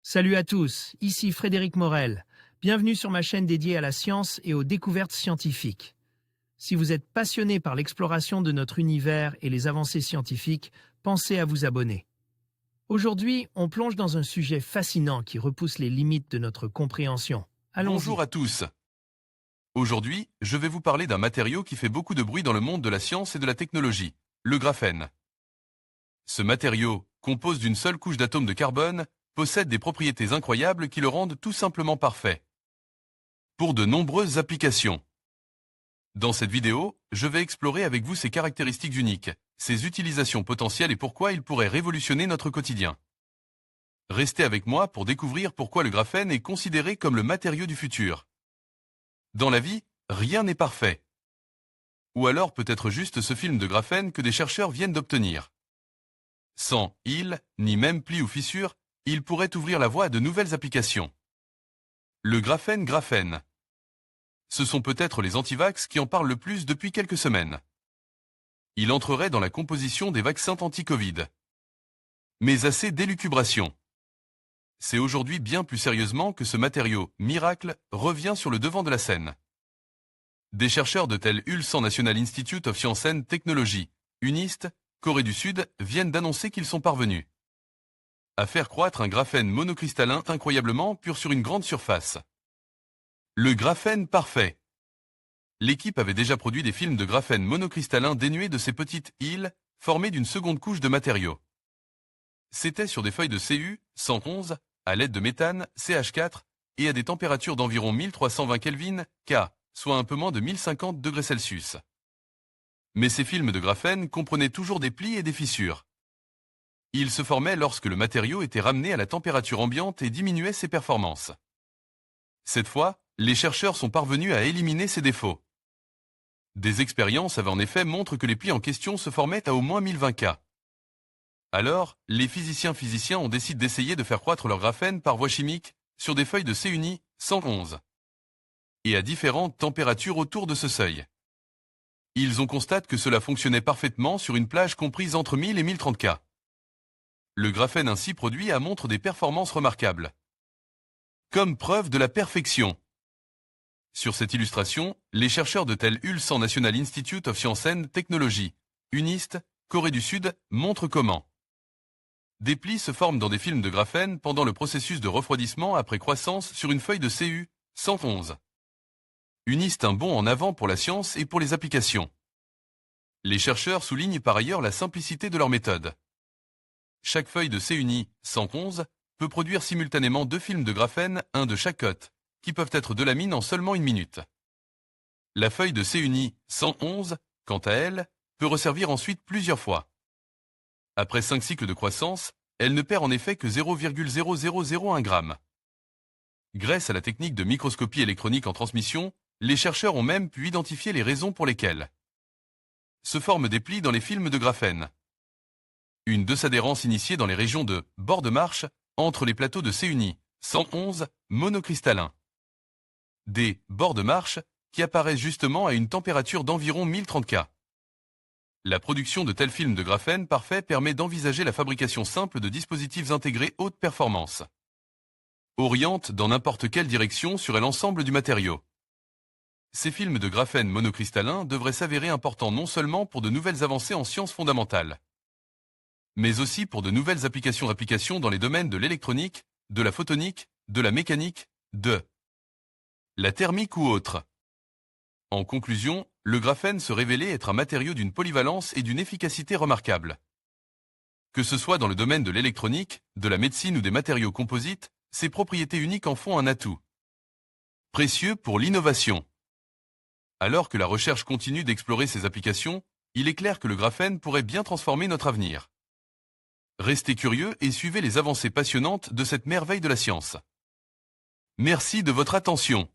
Salut à tous, ici Frédéric Morel. Bienvenue sur ma chaîne dédiée à la science et aux découvertes scientifiques. Si vous êtes passionné par l'exploration de notre univers et les avancées scientifiques, pensez à vous abonner. Aujourd'hui, on plonge dans un sujet fascinant qui repousse les limites de notre compréhension. Allons-y. Bonjour à tous. Aujourd'hui, je vais vous parler d'un matériau qui fait beaucoup de bruit dans le monde de la science et de la technologie, le graphène. Ce matériau, composé d'une seule couche d'atomes de carbone, possède des propriétés incroyables qui le rendent tout simplement parfait. Pour de nombreuses applications. Dans cette vidéo, je vais explorer avec vous ses caractéristiques uniques, ses utilisations potentielles et pourquoi il pourrait révolutionner notre quotidien. Restez avec moi pour découvrir pourquoi le graphène est considéré comme le matériau du futur. Dans la vie, rien n'est parfait. Ou alors peut-être juste ce film de graphène que des chercheurs viennent d'obtenir. Sans île, ni même plis ou fissures, il pourrait ouvrir la voie à de nouvelles applications. Le graphène. Ce sont peut-être les antivax qui en parlent le plus depuis quelques semaines. Il entrerait dans la composition des vaccins anti-Covid. Mais assez d'élucubration. C'est aujourd'hui bien plus sérieusement que ce matériau, miracle, revient sur le devant de la scène. Des chercheurs de tel Ulsan National Institute of Science and Technology, UNIST, Corée du Sud, viennent d'annoncer qu'ils sont parvenus à faire croître un graphène monocristallin incroyablement pur sur une grande surface. Le graphène parfait. L'équipe avait déjà produit des films de graphène monocristallin dénués de ces petites îles, formées d'une seconde couche de matériaux. C'était sur des feuilles de Cu-111, à l'aide de méthane, CH4, et à des températures d'environ 1320 Kelvin, K, soit un peu moins de 1050 degrés Celsius. Mais ces films de graphène comprenaient toujours des plis et des fissures. Ils se formaient lorsque le matériau était ramené à la température ambiante et diminuait ses performances. Cette fois, les chercheurs sont parvenus à éliminer ces défauts. Des expériences avaient en effet montré que les plis en question se formaient à au moins 1020 K. Alors, les physiciens ont décidé d'essayer de faire croître leur graphène par voie chimique sur des feuilles de Cu-111 et à différentes températures autour de ce seuil. Ils ont constaté que cela fonctionnait parfaitement sur une plage comprise entre 1000 et 1030 K. Le graphène ainsi produit montre des performances remarquables. Comme preuve de la perfection. Sur cette illustration, les chercheurs de tel Ulsan National Institute of Science and Technology, UNIST, Corée du Sud, montrent comment des plis se forment dans des films de graphène pendant le processus de refroidissement après croissance sur une feuille de Cu-111. UNIST un bond en avant pour la science et pour les applications. Les chercheurs soulignent par ailleurs la simplicité de leur méthode. Chaque feuille de Cu-111 peut produire simultanément 2 films de graphène, un de chaque côté, qui peuvent être de la mine en seulement 1 minute. La feuille de Cu-111, quant à elle, peut resservir ensuite plusieurs fois. Après 5 cycles de croissance, elle ne perd en effet que 0,0001 g. Grâce à la technique de microscopie électronique en transmission, les chercheurs ont même pu identifier les raisons pour lesquelles se forment des plis dans les films de graphène. Une adhérence initiée dans les régions de bord de marche entre les plateaux de Cu-111 monocristallins. Des bords de marche qui apparaissent justement à une température d'environ 1030 K. La production de tels films de graphène parfait permet d'envisager la fabrication simple de dispositifs intégrés haute performance. Oriente dans n'importe quelle direction sur l'ensemble du matériau. Ces films de graphène monocristallin devraient s'avérer importants non seulement pour de nouvelles avancées en sciences fondamentales, mais aussi pour de nouvelles applications dans les domaines de l'électronique, de la photonique, de la mécanique, de la thermique ou autre. En conclusion, le graphène se révélait être un matériau d'une polyvalence et d'une efficacité remarquables. Que ce soit dans le domaine de l'électronique, de la médecine ou des matériaux composites, ses propriétés uniques en font un atout précieux pour l'innovation. Alors que la recherche continue d'explorer ces applications, il est clair que le graphène pourrait bien transformer notre avenir. Restez curieux et suivez les avancées passionnantes de cette merveille de la science. Merci de votre attention.